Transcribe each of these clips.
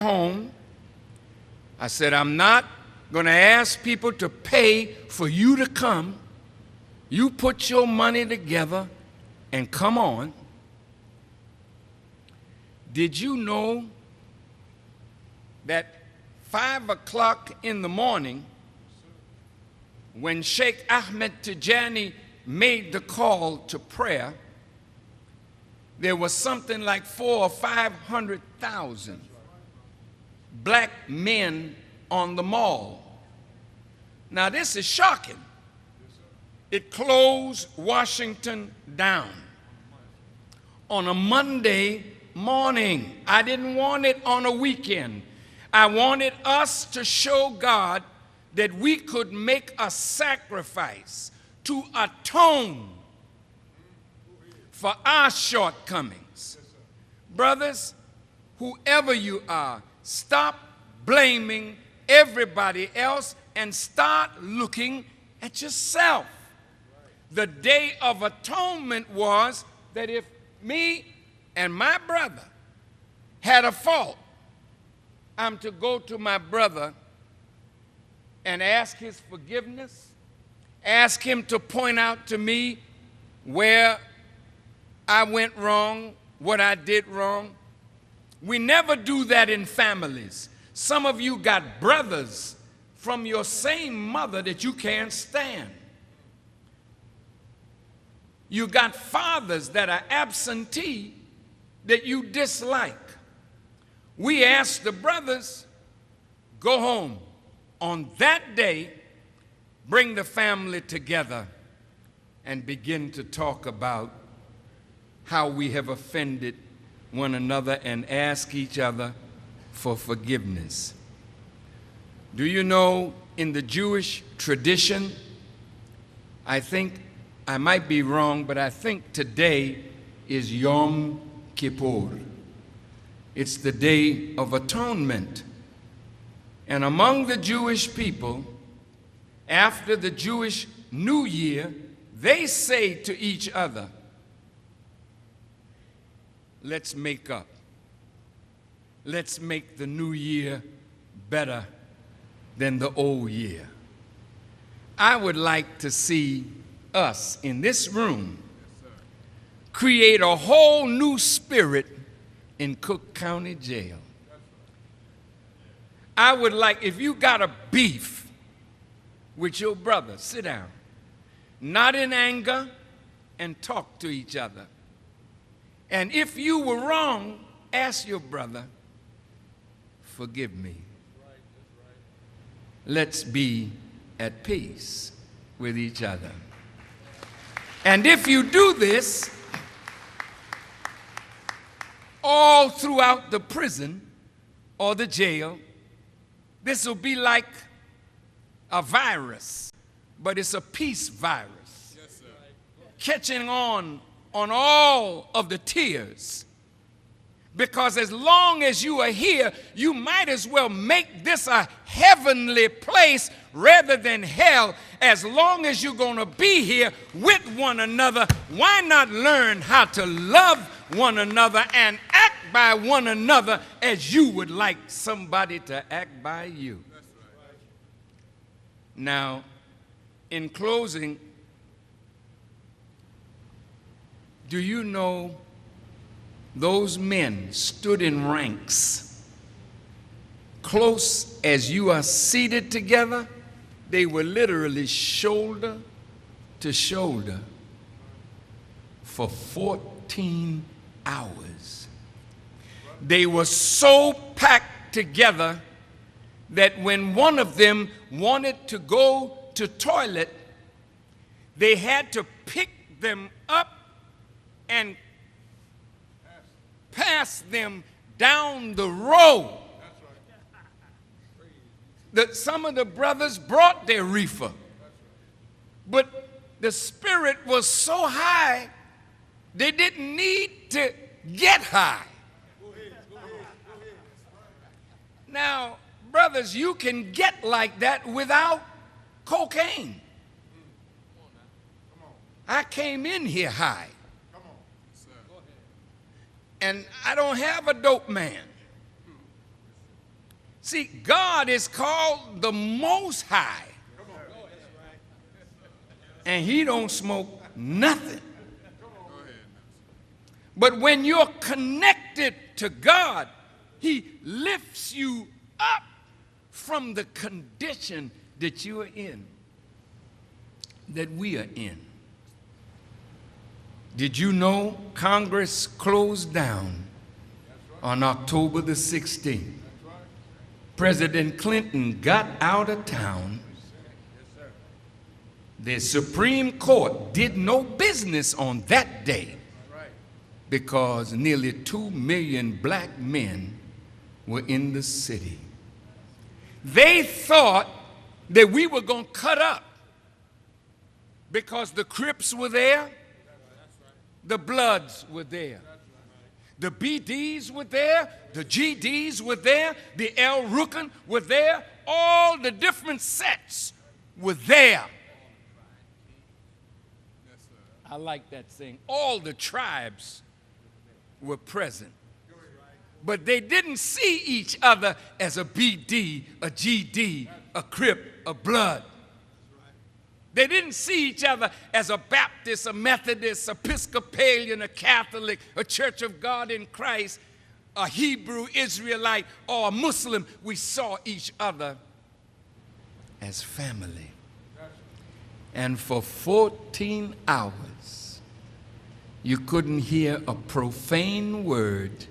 home. I said, I'm not going to ask people to pay for you to come. You put your money together and come on. Did you know that 5 o'clock in the morning, when Sheikh Ahmed Tijani made the call to prayer, there was something like 400,000 or 500,000 black men on the mall. Now this is shocking. It closed Washington down on a Monday morning. I didn't want it on a weekend. I wanted us to show God that we could make a sacrifice to atone for our shortcomings. Brothers, whoever you are, stop blaming everybody else and start looking at yourself. The Day of Atonement was that if me and my brother had a fault, I'm to go to my brother and ask his forgiveness, ask him to point out to me where I went wrong, what I did wrong. We never do that in families. Some of you got brothers from your same mother that you can't stand. You got fathers that are absentee that you dislike. We ask the brothers, go home. On that day, bring the family together and begin to talk about how we have offended one another and ask each other for forgiveness. Do you know, in the Jewish tradition, I think, I might be wrong, but I think today is Yom Kippur. It's the Day of Atonement. And among the Jewish people, after the Jewish New Year, they say to each other, let's make up. Let's make the new year better than the old year. I would like to see us in this room create a whole new spirit in Cook County Jail. I would like, if you got a beef with your brother, sit down, not in anger, and talk to each other. And if you were wrong, ask your brother, forgive me. Let's be at peace with each other. And if you do this all throughout the prison or the jail, this will be like a virus, but it's a peace virus. Yes, sir. Catching on all of the tears. Because as long as you are here, you might as well make this a heavenly place rather than hell. As long as you're going to be here with one another, why not learn how to love one another and act by one another as you would like somebody to act by you? Now, in closing, do you know those men stood in ranks close as you are seated together? They were literally shoulder to shoulder for 14 hours. They were so packed together that when one of them wanted to go to toilet, they had to pick them up and pass them down the road. Some of the brothers brought their reefer, but the spirit was so high, they didn't need to get high. Now, brothers, you can get like that without cocaine. I came in here high. And I don't have a dope man. See, God is called the Most High. And he don't smoke nothing. But when you're connected to God, he lifts you up from the condition that you are in, that we are in. Did you know Congress closed down on October the 16th? President Clinton got out of town. The Supreme Court did no business on that day because nearly 2 million black men were in the city. They thought that we were going to cut up because the Crips were there, the Bloods were there, the BDs were there, the GDs were there, the El Rukn were there, all the different sets were there. I like that thing. All the tribes were present. But they didn't see each other as a BD, a GD, a Crip, a Blood. They didn't see each other as a Baptist, a Methodist, Episcopalian, a Catholic, a Church of God in Christ, a Hebrew Israelite, or a Muslim. We saw each other as family. And for 14 hours, you couldn't hear a profane word,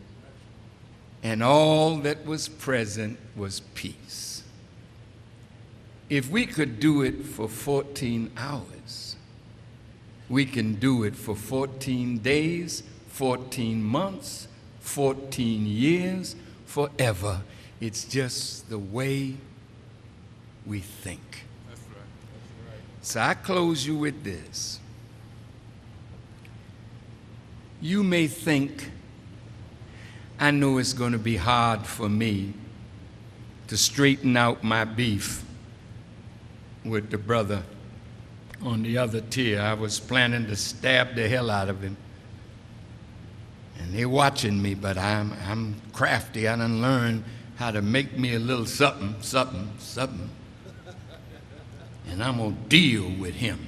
and all that was present was peace. If we could do it for 14 hours, we can do it for 14 days, 14 months, 14 years, forever. It's just the way we think. That's right. That's right. So I close you with this. You may think, I know it's going to be hard for me to straighten out my beef with the brother on the other tier. I was planning to stab the hell out of him. And they're watching me, but I'm crafty. I done learned how to make me a little something, something, something. And I'm going to deal with him.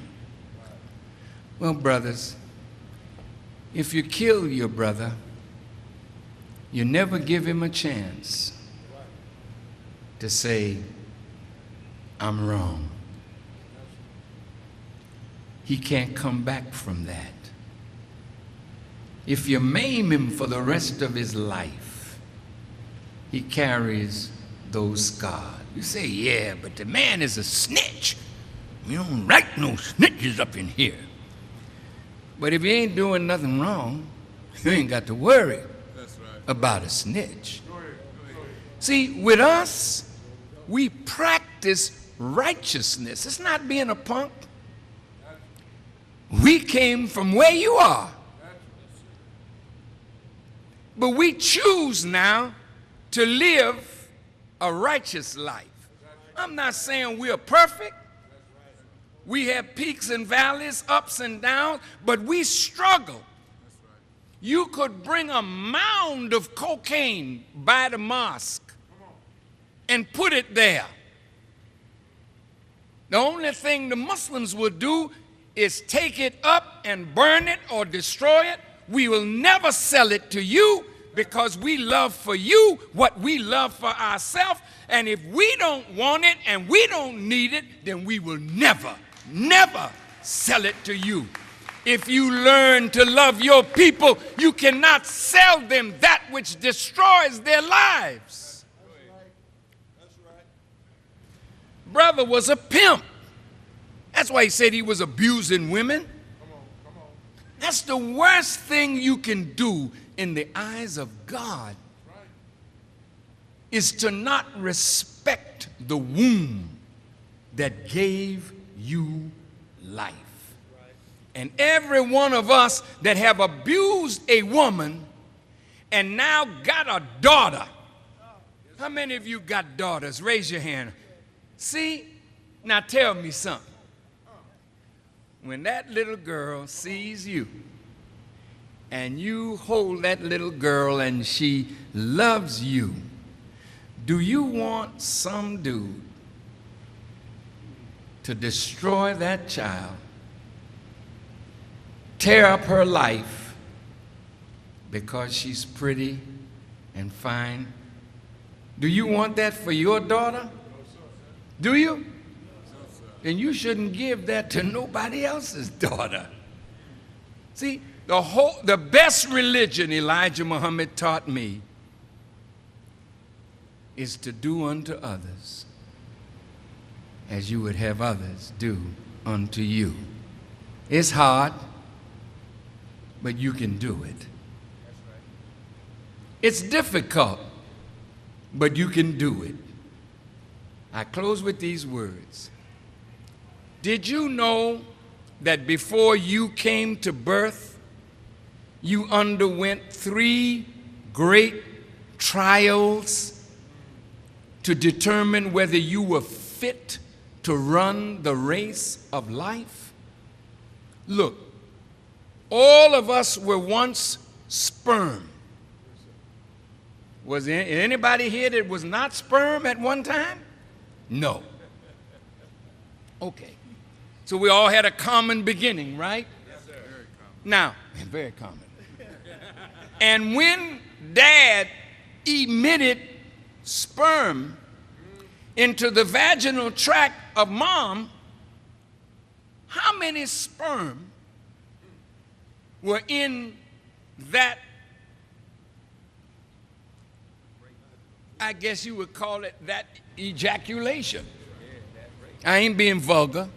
Well, brothers, if you kill your brother, you never give him a chance to say, I'm wrong. He can't come back from that. If you maim him for the rest of his life, he carries those scars. You say, yeah, but the man is a snitch. We don't like no snitches up in here. But if he ain't doing nothing wrong, you ain't got to worry about a snitch. See, with us, we practice righteousness. It's not being a punk. We came from where you are. But we choose now to live a righteous life. I'm not saying we're perfect. We have peaks and valleys, ups and downs, but we struggle. You could bring a mound of cocaine by the mosque and put it there. The only thing the Muslims will do is take it up and burn it or destroy it. We will never sell it to you because we love for you what we love for ourselves. And if we don't want it and we don't need it, then we will never, never sell it to you. If you learn to love your people, you cannot sell them that which destroys their lives. That's right. Brother was a pimp. That's why he said he was abusing women. Come on. That's the worst thing you can do in the eyes of God, is to not respect the womb that gave you life. And every one of us that have abused a woman and now got a daughter. How many of you got daughters? Raise your hand. See? Now tell me something. When that little girl sees you and you hold that little girl and she loves you, Do you want some dude to destroy that child, tear up her life because she's pretty and fine? Do you want that for your daughter? Do you? Then you shouldn't give that to nobody else's daughter. See, the best religion Elijah Muhammad taught me is to do unto others as you would have others do unto you. It's hard, but you can do it. It's difficult, but you can do it. I close with these words. Did you know that before you came to birth, you underwent 3 great trials to determine whether you were fit to run the race of life? Look, all of us were once sperm. Was there anybody here that was not sperm at one time? No. Okay. So we all had a common beginning, right? Yes, sir. Very common. Now, very common. And when Dad emitted sperm into the vaginal tract of Mom, how many sperm were in that, I guess you would call it that ejaculation? I ain't being vulgar.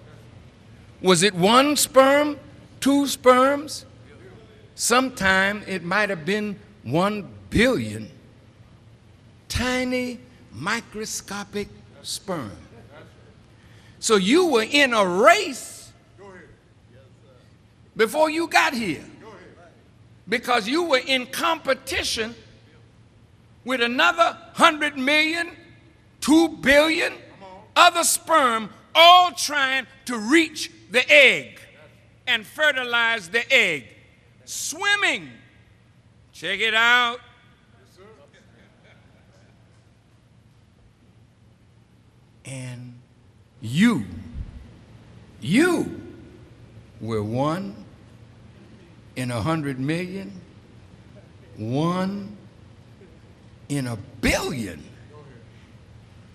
Was it 1 sperm, 2 sperms? Sometime it might have been 1 billion tiny microscopic sperm. So you were in a race before you got here, because you were in competition with another 100 million, 2 billion other sperm, all trying to reach the egg and fertilize the egg. Swimming. Check it out. And you were 1 in 100 million, 1 in a billion,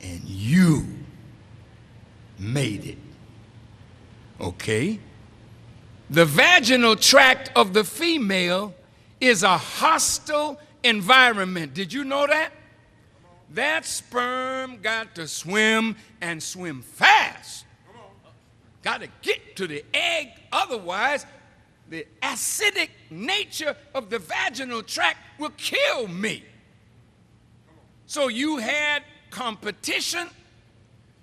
and you made it. Okay? The vaginal tract of the female is a hostile environment. Did you know that? That sperm got to swim and swim fast. Got to get to the egg, otherwise the acidic nature of the vaginal tract will kill me. So you had competition,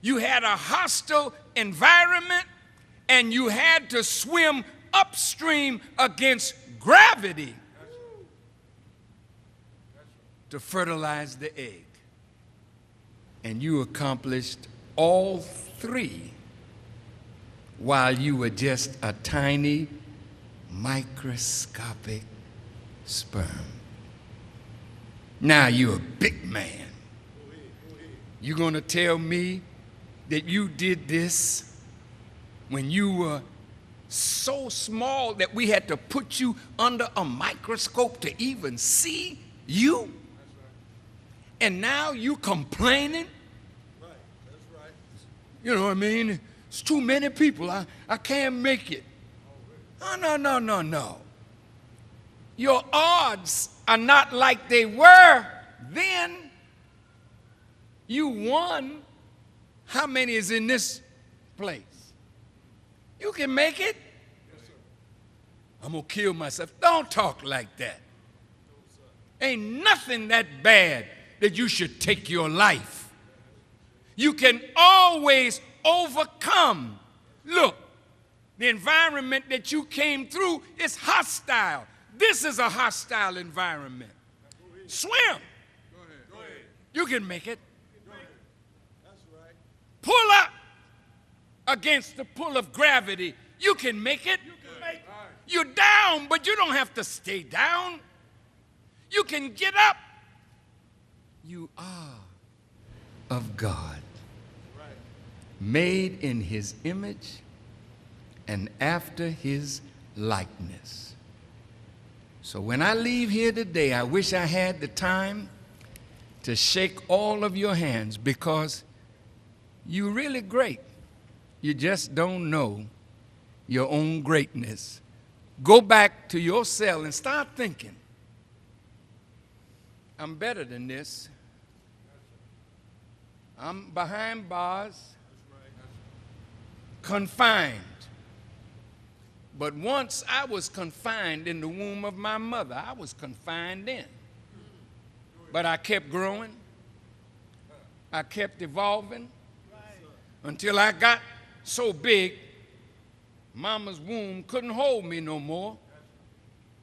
you had a hostile environment, and you had to swim upstream against gravity to fertilize the egg. And you accomplished all 3 while you were just a tiny microscopic sperm. Now you're a big man. You're going to tell me that you did this when you were so small that we had to put you under a microscope to even see you? And now you complaining? Right, that's right. You know what I mean? It's too many people. I can't make it. Oh, no. Your odds are not like they were then. You won. How many is in this place? You can make it. Yes, sir. I'm going to kill myself. Don't talk like that. No, ain't nothing that bad that you should take your life. You can always overcome. Look, the environment that you came through is hostile. This is a hostile environment. Swim. Go ahead. You can make it. That's right. Pull up against the pull of gravity. You can make it. You're down, but you don't have to stay down. You can get up. You are of God, made in his image and after his likeness. So when I leave here today, I wish I had the time to shake all of your hands, because you're really great. You just don't know your own greatness. Go back to your cell and start thinking, I'm better than this. I'm behind bars, confined. But once I was confined in the womb of my mother, I was confined in. But I kept growing. I kept evolving until I got so big, mama's womb couldn't hold me no more.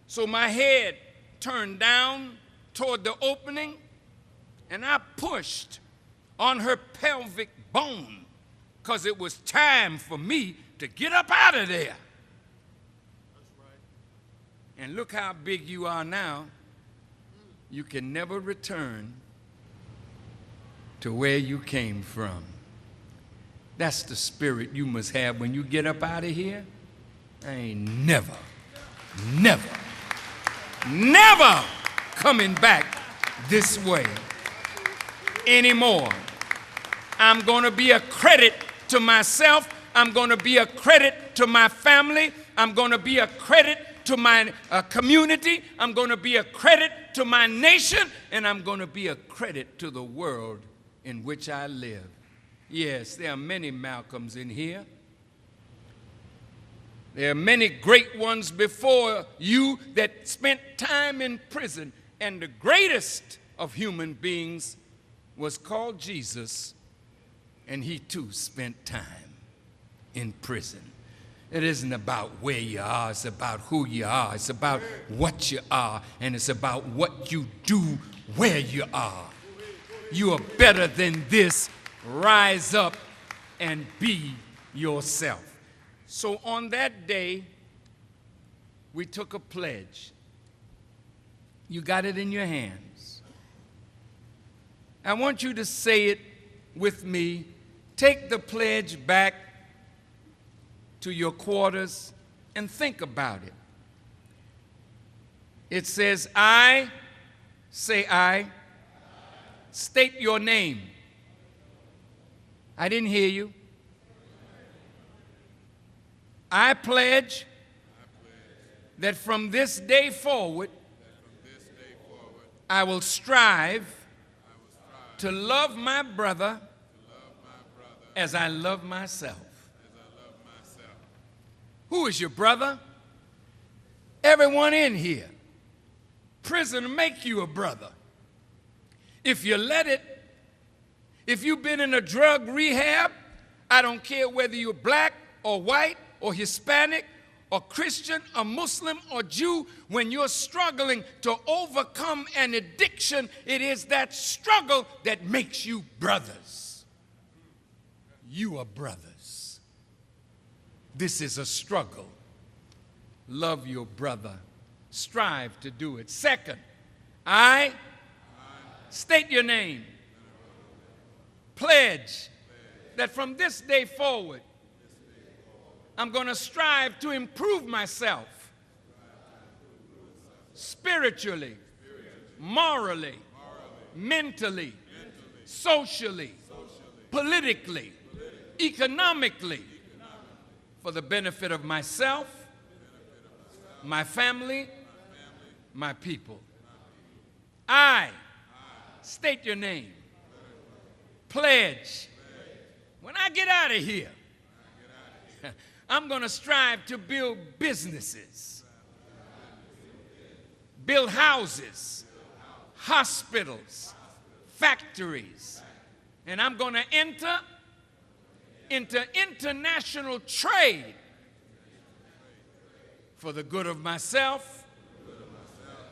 So my head turned down toward the opening, and I pushed on her pelvic bone, because it was time for me to get up out of there. And look how big you are now. You can never return to where you came from. That's the spirit you must have when you get up out of here. I ain't never coming back this way anymore. I'm going to be a credit to myself. I'm going to be a credit to my family. I'm going to be a credit to my community. I'm going to be a credit to my nation, and I'm going to be a credit to the world in which I live. Yes, there are many Malcolms in here. There are many great ones before you that spent time in prison, and the greatest of human beings was called Jesus, and he too spent time in prison. It isn't about where you are, it's about who you are, it's about what you are, and it's about what you do where you are. You are better than this. Rise up and be yourself. So on that day, we took a pledge. You got it in your hands. I want you to say it with me. Take the pledge back to your quarters and think about it. It says, I, say I, state your name. I didn't hear you. I pledge that from this day forward, I will strive to love my brother as I love myself. Who is your brother? Everyone in here. Prison make you a brother. If you let it, if you've been in a drug rehab, I don't care whether you're black or white or Hispanic or Christian or Muslim or Jew, when you're struggling to overcome an addiction, it is that struggle that makes you brothers. You are brothers. This is a struggle. Love your brother. Strive to do it. Second, I state your name. Pledge that from this day forward, I'm going to strive to improve myself spiritually, morally, mentally, socially, politically, economically, for the benefit of myself, my family, my people. I state your name. Pledge. When I get out of here, I'm going to strive to build businesses, build houses, hospitals, factories, and I'm going to enter into international trade for the good of myself,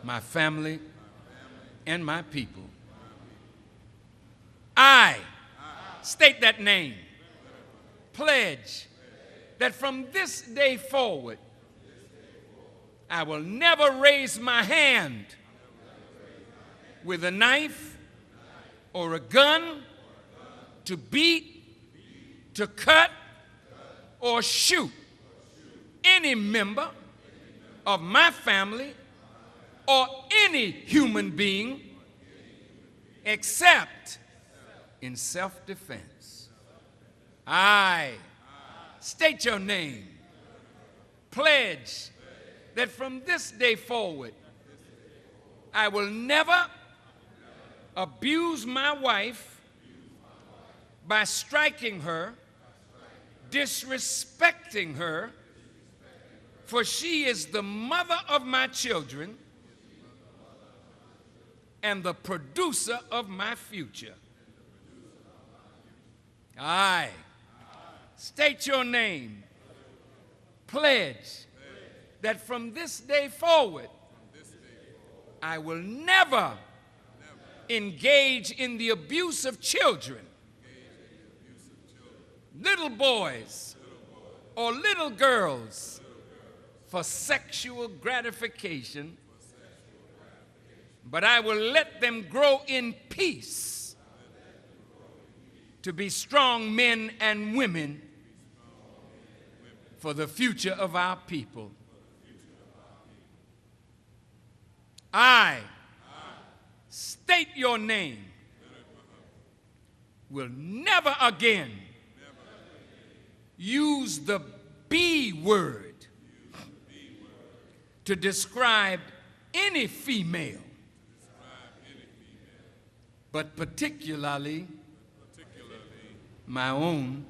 my family, and my people. I state that name. Pledge that from this day forward, I will never raise my hand with a knife or a gun to beat, to cut, or shoot any member of my family or any human being except in self-defense. I state your name, pledge that from this day forward I will never abuse my wife by striking her, disrespecting her, for she is the mother of my children and the producer of my future. I state your name, pledge that from this day forward I will never engage in the abuse of children, little boys or little girls, for sexual gratification, but I will let them grow in peace to be strong men and women for the future of our people. I state your name, will never again use the B word to describe any female, but particularly my own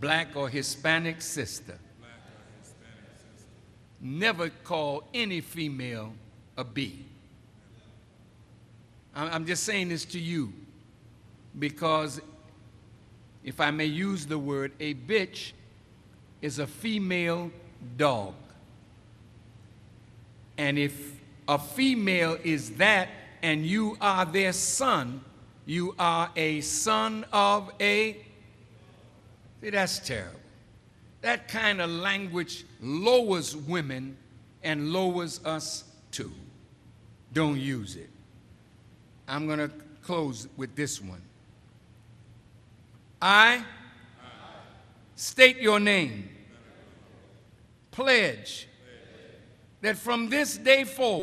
black or Hispanic sister. Never call any female a B. I'm just saying this to you because, if I may use the word, a bitch is a female dog. And if a female is that and you are their son, you are a son of a... See, that's terrible. That kind of language lowers women and lowers us too. Don't use it. I'm going to close with this one. I state your name, pledge that from this day forward